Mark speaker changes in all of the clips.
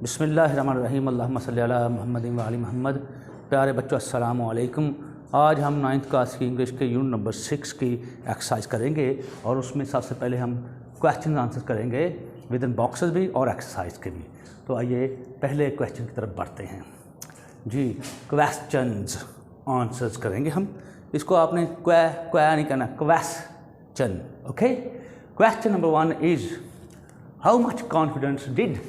Speaker 1: बिस्मिल्लाहिर्रहमानिर्रहीम अल्लाहुम्मा सल्ली अला मुहम्मदिन व आलि मुहम्मद। प्यारे बच्चों अस्सलामु अलैकुम। आज हम 9th क्लास की इंग्लिश के यूनिट नंबर 6 की एक्सरसाइज करेंगे और उसमें सबसे पहले हम क्वेश्चन आंसर करेंगे विद इन बॉक्सेस भी और एक्सरसाइज के भी। तो आइए पहले क्वेश्चन की तरफ बढ़ते हैं जी। क्वेश्चंस आंसर्स करेंगे हम। इसको आपने क्वे नहीं कहना, question. Okay. Question number 1 is how much confidence did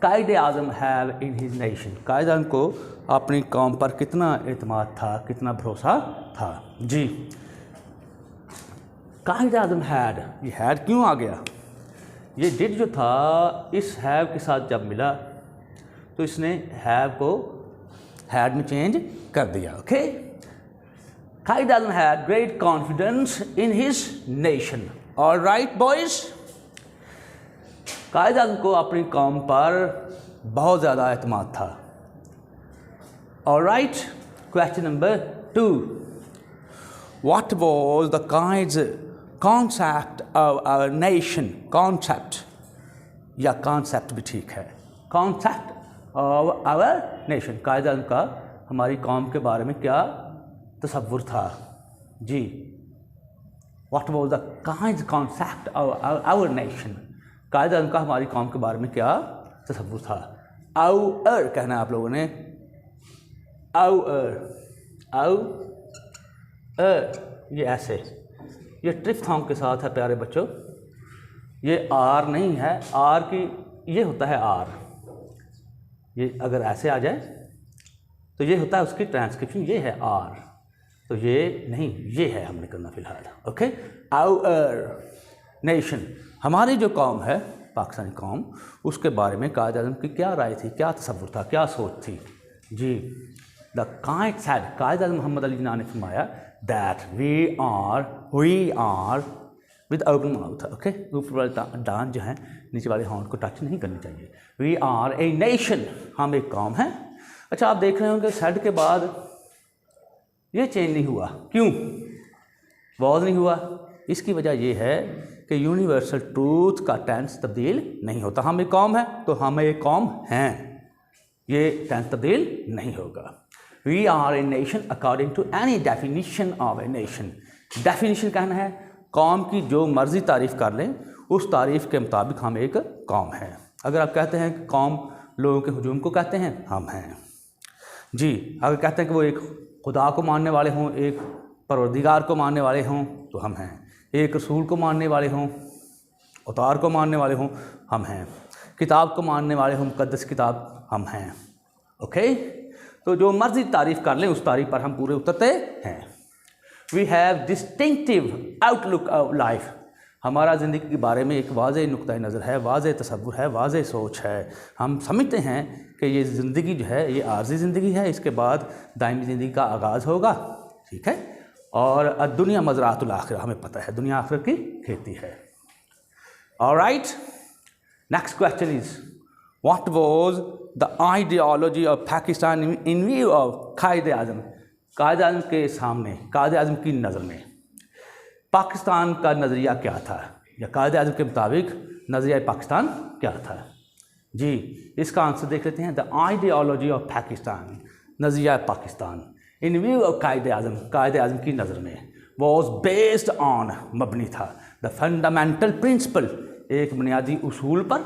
Speaker 1: Quaid-e-Azam have in his nation. Quaid-e-Azam को अपनी कौम पर कितना एतमाद था, कितना भरोसा था जी। कायद-ए-आज़म हैड, ये हैड क्यों आ गया? ये डिड जो था इस हैव के साथ जब मिला तो इसने हैव को हैड में चेंज कर दिया। Okay. Quaid-e-Azam had great confidence in his nation. Alright boys, Quaid-e-Azam को अपनी कौम पर बहुत ज़्यादा एतमाद था। Alright. Question number 2, what was the concept of our nation. Concept या कॉन्सेप्ट भी ठीक है। Concept of our nation, Quaid-e-Azam का हमारी कौम के बारे में क्या तसव्वुर था जी। What was the concept of our nation, Quaid-e-Azam का हमारी कौम के बारे में क्या तसव्वुर था। आवर कहना है आप लोगों ने, आवर ये ऐसे, ये ट्रिफ्थॉन्ग के साथ है प्यारे बच्चों। ये आर नहीं है, आर की ये होता है आर। ये अगर ऐसे आ जाए तो ये होता है उसकी ट्रांसक्रिप्शन, ये है आर। तो ये नहीं, ये है हमने करना फिलहाल। ओके। आवर नेशन, हमारी जो कौम है पाकिस्तानी कौम, उसके बारे में कायद-ए-आज़म की क्या राय थी, क्या तसव्वुर था, क्या सोच थी जी। द कायद सैड, कायद-ए-आज़म मोहम्मद अली जिन्ना ने फरमाया that we are with open mouth. Okay. ऊपर वाले दांत जो हैं नीचे वाले हॉर्न को टच नहीं करनी चाहिए। वी आर ए नेशन, हम एक कौम हैं। अच्छा, आप देख रहे होंगे सैड के बाद ये चेंज नहीं हुआ, क्यों वॉज नहीं हुआ? इसकी वजह यह है कि यूनिवर्सल ट्रूथ का टेंस तब्दील नहीं होता। हम एक कौम है तो हम एक कौम हैं, ये टेंस तब्दील नहीं होगा। We are a nation according to any definition of a nation. Definition कहना है कौम की जो मर्जी तारीफ़ कर लें, उस तारीफ़ के मुताबिक हम एक कौम हैं। अगर आप कहते हैं कि कौम लोगों के हुजूम को कहते हैं, हम हैं जी। अगर कहते हैं कि वो एक खुदा को मानने वाले हों, एक परवरदिगार को मानने वाले हों, तो हम हैं। एक रसूल को मानने वाले हों, अवतार को मानने वाले हों, हम हैं। किताब को मानने वाले हों, मुक़द्दस किताब, हम हैं। ओके। तो जो मर्जी तारीफ़ कर लें, उस तारीफ़ पर हम पूरे उतरते हैं। We have distinctive outlook of life, हमारा ज़िंदगी के बारे में एक वाज़ेह नुक्ता नज़र है, वाज़ेह तसव्वुर है, वाज़ेह सोच है। हम समझते हैं कि ये ज़िंदगी जो है ये आर्ज़ी ज़िंदगी है, इसके बाद दायमी ज़िंदगी का आगाज़ होगा। ठीक है। और दुनिया मज़रातुल आखिरा, हमें पता है दुनिया आखिरत की खेती है। Alright. Next question is what was the ideology of Pakistan in view of Quaid-e-Azam. Quaid-e-Azam के सामने, कायद-ए-आज़म की नज़र में पाकिस्तान का नज़रिया क्या था, या कायद-ए-आज़म के मुताबिक नज़रिया पाकिस्तान क्या था जी। इसका आंसर देख लेते हैं। द आइडियोलॉजी ऑफ पाकिस्तान, नज़रिया पाकिस्तान इन व्यू ऑफ कायद-ए-आज़म, कायद-ए-आज़म की नज़र में वॉज बेस्ड ऑन, मबनी था द फंडामेंटल प्रिंसिपल, एक बुनियादी उसूल पर,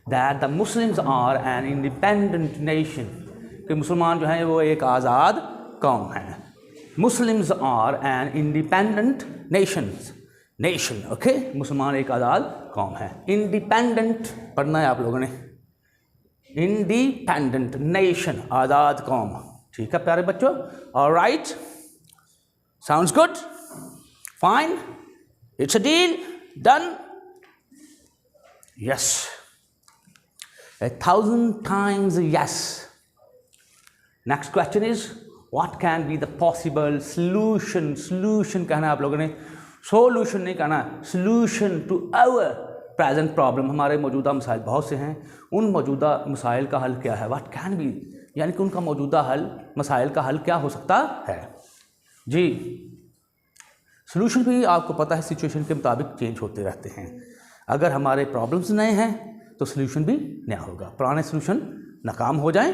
Speaker 1: that the Muslims are an independent nation, कि मुसलमान जो हैं वो एक आज़ाद कौम है। Muslims are an independent nation. Okay. मुसलमान एक आज़ाद कौम है। इंडिपेंडेंट पढ़ना है आप लोगों ने, इंडिपेंडेंट नेशन, आज़ाद कौम। ठीक है प्यारे बच्चों। Alright, sounds good, fine, it's a deal, done, yes, 1000 times yes. Next question is what can be the possible solution. Solution कहना है आप लोगों ने, सोल्यूशन नहीं कहना, solution to our present problem. हमारे मौजूदा मसाइल बहुत से हैं, उन मौजूदा मसाइल का हल क्या है? व्हाट कैन बी, यानी कि उनका मौजूदा हल, मसाइल का हल क्या हो सकता है जी। सॉल्यूशन भी आपको पता है सिचुएशन के मुताबिक चेंज होते रहते हैं। अगर हमारे प्रॉब्लम्स नए हैं तो सोल्यूशन भी नया होगा। पुराने सोल्यूशन नाकाम हो जाएं,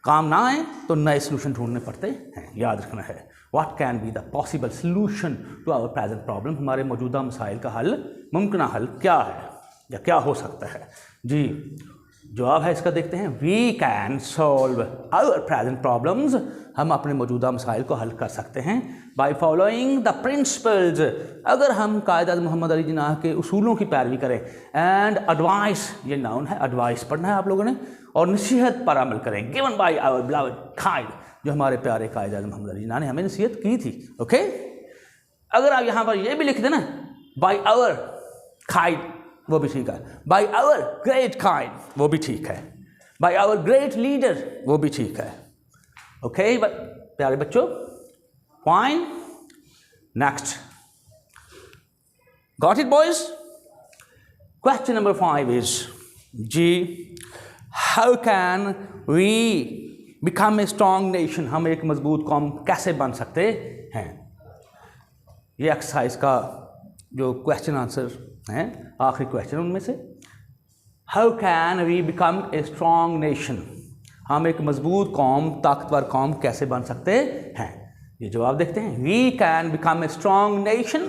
Speaker 1: काम ना आए तो नए सोल्यूशन ढूंढने पड़ते हैं, याद रखना है। What can be the possible solution to our present problem, हमारे मौजूदा मसाइल का हल, मुमकिन हल क्या है या क्या हो सकता है। जी जवाब है इसका, देखते हैं। We can solve our present problems, हम अपने मौजूदा मसाइल को हल कर सकते हैं बाय फॉलोइंग द प्रिंसिपल्स, अगर हम कायद मोहम्मद अली जिन्नाह के उसूलों की पैरवी करें। एंड एडवाइस, ये नाउन है, एडवाइस पढ़ना है आप लोगों ने, और नसीहत पर अमल करें। गिवन बाय आवर बिलवड कायद, जो हमारे प्यारे कायद मोहम्मद अली जिन्नाह ने हमें नसीहत की थी। ओके, अगर आप यहाँ पर ये भी लिख देना बाय आवर कायद, वो भी ठीक है। बाय आवर ग्रेट काइंड, वो भी ठीक है। बाय आवर ग्रेट लीडर, वो भी ठीक है। ओके प्यारे बच्चों, fine, next, got it boys. Question number 5 is जी, how can we become a strong nation, हम एक मजबूत कौम कैसे बन सकते हैं। ये एक्सरसाइज का जो क्वेश्चन आंसर हैं, आखिरी क्वेश्चन उनमें से। How can we become a strong nation, हम एक मजबूत कौम, ताकतवर कौम कैसे बन सकते हैं। ये जवाब देखते हैं। We can become a strong nation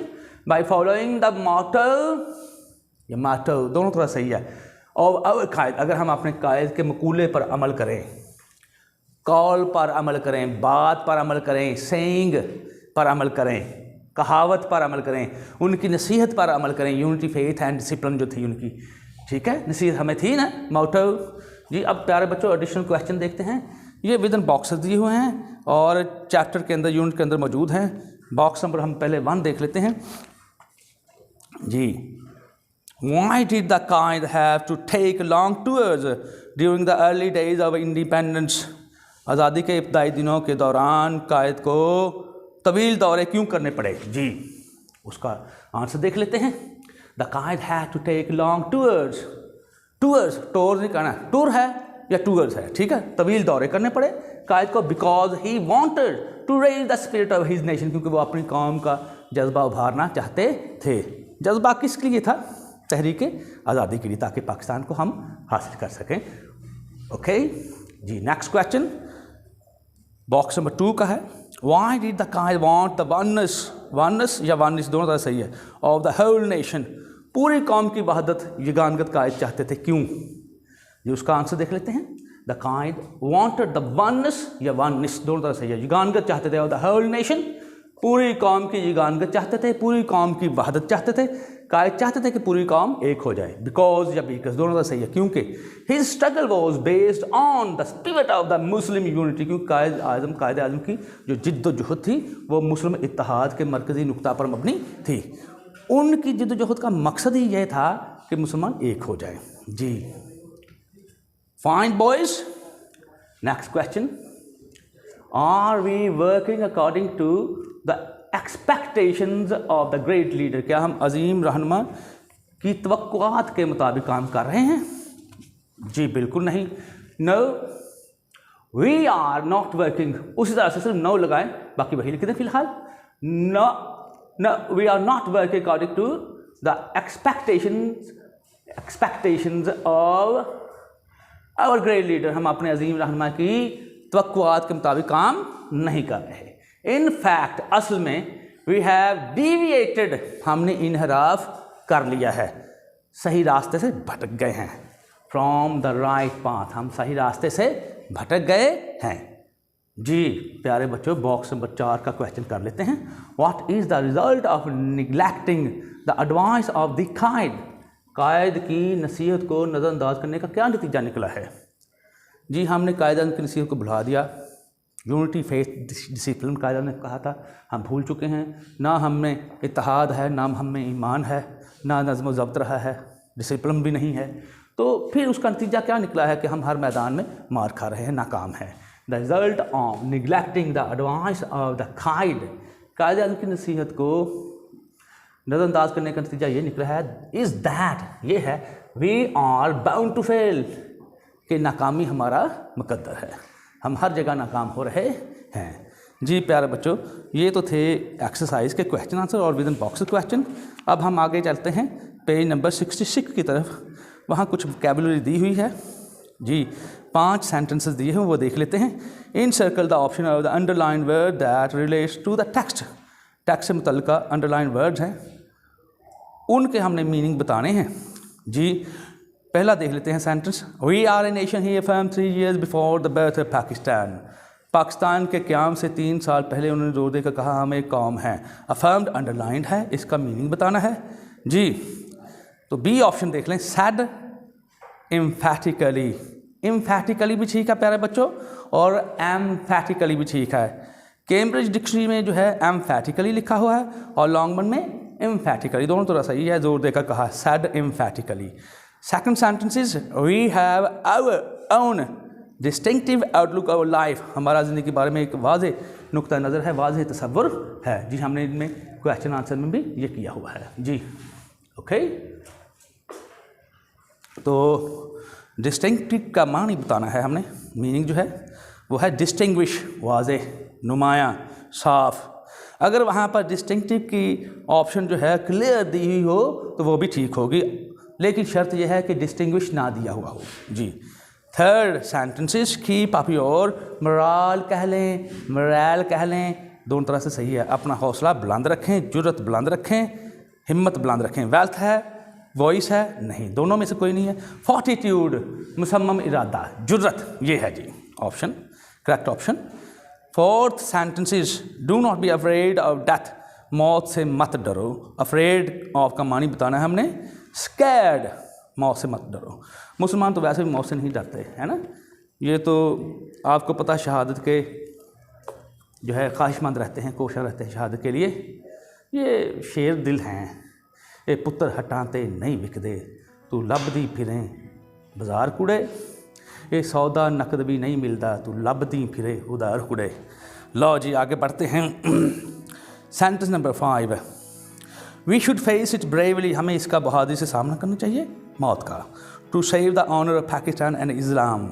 Speaker 1: by following the motto, ये मोटो दोनों तरह सही है, और आवर कायद, अगर हम अपने कायद के मकूले पर अमल करें, कॉल पर अमल करें, बात पर अमल करें, सेइंग पर अमल करें, कहावत पर अमल करें, उनकी नसीहत पर अमल करें, यूनिटी फेथ एंड डिसिप्लिन जो थी उनकी, ठीक है, नसीहत हमें थी ना, मोटो जी। अब प्यारे बच्चों एडिशनल क्वेश्चन देखते हैं। ये विद इन बॉक्सेस दिए हुए हैं और चैप्टर के अंदर, यूनिट के अंदर मौजूद हैं। बॉक्स नंबर हम पहले 1 देख लेते हैं जी। Why did the Qaid have to take long tours during the early days of independence, आज़ादी के इब्तदाई दिनों के दौरान कायद को तवील दौरे क्यों करने पड़े जी, उसका आंसर देख लेते हैं। The Quaid had to take long tours, tours tour नहीं कहना, टूर है या टूर्स है, ठीक है, तवील दौरे करने पड़े कायद को, because he wanted to raise the spirit of his nation, क्योंकि वो अपनी कौम का जज्बा उभारना चाहते थे। जज्बा किसके लिए था? तहरीक आज़ादी के लिए, ताकि पाकिस्तान को हम हासिल कर सकें। ओके जी, नेक्स्ट क्वेश्चन बॉक्स नंबर 2 का है। Why did the Qaid want the oneness, oneness या oneness दोनों तरह सही है, of the whole nation, पूरी कौम की वहदत, यगानगत कायद चाहते थे, क्यों? ये उसका आंसर देख लेते हैं। The Qaid wanted the oneness या oneness दोनों तरह सही है, यगानगत चाहते थे, of the whole nation, पूरी कौम की यगानगत चाहते थे, पूरी कौम की वहदत चाहते थे। कायद चाहते थे कि पूरी कौम एक हो जाए, बिकॉज या बिकॉज दोनों तरह सही है, क्योंकि his struggle was based on the spirit of the Muslim unity, क्योंकि कायद आज़म की जो जिद्दोजहद थी वो मुस्लिम इत्तेहाद के मरकज़ी नुक्ता पर मबनी थी। उनकी जिद्दोजहद का मकसद ही यह था कि मुसलमान एक हो जाए जी। Fine boys, next question, are we working according to the expectations of the great leader, क्या हम अजीम रहनुमा की तवक्कुआत के मुताबिक काम कर रहे हैं? जी बिल्कुल नहीं। No, we are not working, उसी तरह से सिर्फ नो लगाएं, बाकी वही लिख दें फिलहाल। No no, we are not working according to the expectations of our great leader, हम अपने अजीम रहनुमा की तवक्कुआत के मुताबिक काम नहीं कर रहे। इन फैक्ट, असल में वी हैव डिविएटेड, हमने इनहराफ कर लिया है, सही रास्ते से भटक गए हैं। फ्रॉम द राइट पाथ, हम सही रास्ते से भटक गए हैं जी। प्यारे बच्चों, बॉक्स नंबर 4 का क्वेश्चन कर लेते हैं। What is the result of neglecting the advice of the Quaid, Quaid की नसीहत को नज़रअंदाज करने का क्या नतीजा निकला है जी? हमने कायद की नसीहत को भुला दिया, यूनिटी फेथ डिसिप्लिन कायदा ने कहा था, हम भूल चुके हैं। ना हमें इत्तेहाद है, ना हमें ईमान है, ना नज़्म व ज़ब्त रहा है, डिसिप्लिन भी नहीं है। तो फिर उसका नतीजा क्या निकला है कि हम हर मैदान में मार खा रहे हैं, नाकाम है। The result of neglecting the advice of the Quaid, कायदा की नसीहत को नज़रअंदाज करने का नतीजा ये निकला है, इज़ दैट, ये है, we are bound to fail, कि नाकामी हमारा मुकद्दर है, हम हर जगह नाकाम हो रहे हैं जी। प्यारे बच्चों, ये तो थे एक्सरसाइज के क्वेश्चन आंसर और विद इन बॉक्स क्वेश्चन। अब हम आगे चलते हैं पेज नंबर 66 की तरफ। वहाँ कुछ वोकैबुलरी दी हुई है जी, 5 सेंटेंसेस दिए हैं, वो देख लेते हैं। Encircle the option of the underline word that relates to the text. Text से मुतल्लिका अंडरलाइन वर्ड्स हैं, उनके हमने मीनिंग बताने हैं जी। पहला देख लेते हैं sentence. We are a nation here from 3 years before the birth of Pakistan. Pakistan के क़याम से 3 साल पहले उन्होंने जोर देकर कहा हम एक कौम है। अफर्म्ड अंडरलाइंड है, इसका मीनिंग बताना है जी। तो बी ऑप्शन देख लें, सैड एम्फैटिकली। एम्फैटिकली भी ठीक है प्यारे बच्चों, और एम्फैटिकली भी ठीक है। कैम्ब्रिज डिक्शनरी में जो है एम्फैटिकली लिखा हुआ है और लॉन्गमन में एम्फैटिकली, दोनों तरह सही है, जोर देकर कहा said emphatically. Second sentence is we have our own distinctive outlook of life. हमारा ज़िंदगी के बारे में एक वाज़ेह नुक्ता नज़र है, वाज़ेह तसव्वुर है जी। हमने इनमें क्वेश्चन आंसर में भी ये किया हुआ है जी। ओके, तो डिस्टिंक्टिव का मानी बताना है हमने। मीनिंग जो है वो है डिस्टिंग्विश, वाज़ेह, नुमायाँ, साफ। अगर वहाँ पर डिस्टिंक्टिव की ऑप्शन जो है क्लियर दी हुई हो तो वो भी ठीक होगी, लेकिन शर्त यह है कि डिस्टिंग्विश ना दिया हुआ हो जी। Third sentences keep up your moral कह लें, मोरल कह लें, दोनों तरह से सही है। अपना हौसला बुलंद रखें, जुर्रत बुलंद रखें, हिम्मत बुलंद रखें। वेल्थ है, वॉइस है, नहीं, दोनों में से कोई नहीं है। फोर्टिट्यूड, मुसम्मम इरादा, जुर्रत, ये है जी option, correct option. Fourth sentences do not be afraid of death. मौत से मत डरो। अफ्रेड ऑफ का मानी बताना है हमने, स्कैर्ड, मौत से मत डरो। मुसलमान तो वैसे भी मौत से नहीं डरते, है ना। ये तो आपको पता, शहादत के जो है ख्वाहिशमंद रहते हैं, कोशा रहते हैं शहादत के लिए। ये शेर दिल हैं, ये पुत्र हटाते नहीं विकदे, तू लभदी फिरें बाजार कुड़े, ये सौदा नकद भी नहीं मिलता, तू लभदी फिरे उधार कुड़े। लो जी आगे बढ़ते हैं। Sentence number 5, we should face it bravely. हमें इसका बहादुरी से सामना करना चाहिए मौत का। To save the honour of Pakistan and Islam.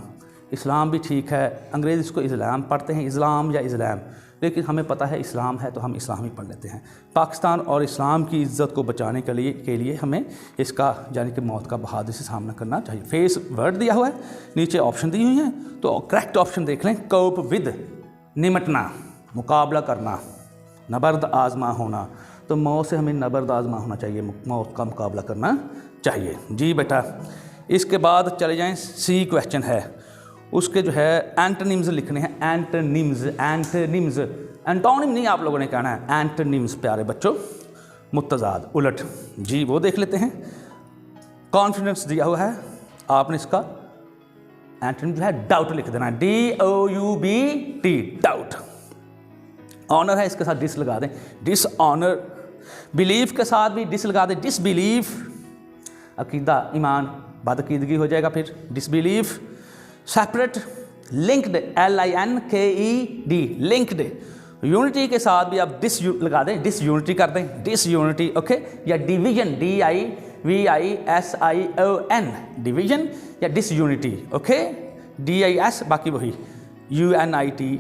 Speaker 1: इस्लाम भी ठीक है, अंग्रेज़ इसको इस्लाम पढ़ते हैं, इस्लाम या इस्लाम, लेकिन हमें पता है इस्लाम है तो हम इस्लाम ही पढ़ लेते हैं। पाकिस्तान और इस्लाम की इज़्ज़त को बचाने के लिए हमें इसका यानी कि मौत का बहादुरी से सामना करना चाहिए। फेस वर्ड दिया हुआ है, नीचे ऑप्शन दी हुई हैं, तो करेक्ट ऑप्शन देख लें। कोप विद, निमटना, मुकाबला करना, नबर्द आज़मा होना। तो मौत से हमें नबर्द आज़मा होना चाहिए, मौत का मुकाबला करना चाहिए जी बेटा। इसके बाद चले जाएं, सी क्वेश्चन है, उसके जो है एंटोनिम्स लिखने हैं। एंटोनिम्स, एंटोनिम्स, एंटोनिम नहीं आप लोगों ने कहना है, एंटोनिम्स प्यारे बच्चों, मुत्तज़ाद, उलट जी। वो देख लेते हैं। कॉन्फिडेंस दिया हुआ है, आपने इसका एंटोनिम जो है डाउट लिख देना, DOUBT, डाउट। ऑनर है, इसके साथ डिस लगा दें, डिसऑनर। बिलीफ के साथ भी डिस लगा दें, डिसबिलीफ। अकीदा, ईमान, बदअकीदगी हो जाएगा फिर, disbelief. Separate, linked, LINKED, linked. Unity के साथ भी आप डिस लगा दें, डिसयूनिटी कर दें, डिसयूनिटी, ओके। या डिवीजन, DIVISION, डिवीजन या डिसयूनिटी, ओके। DIS बाकी वही, UNITY,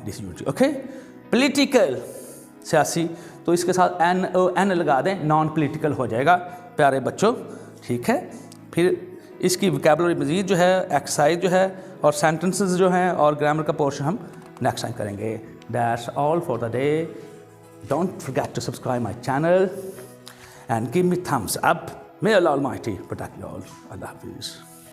Speaker 1: डिसयूनिटी, ओके। पॉलिटिकल, सियासी, तो इसके साथ NON लगा दें, नॉन पॉलिटिकल हो जाएगा प्यारे बच्चों, ठीक है। फिर इसकी वोकैबुलरी मज़ीद जो है, एक्सरसाइज जो है और सेंटेंसेस जो हैं और ग्रामर का पोर्शन हम नेक्स्ट टाइम करेंगे। That's all for the day. Don't forget to subscribe my channel and give me thumbs up. May Allah almighty protect you all. अल्लाह हाफिज़।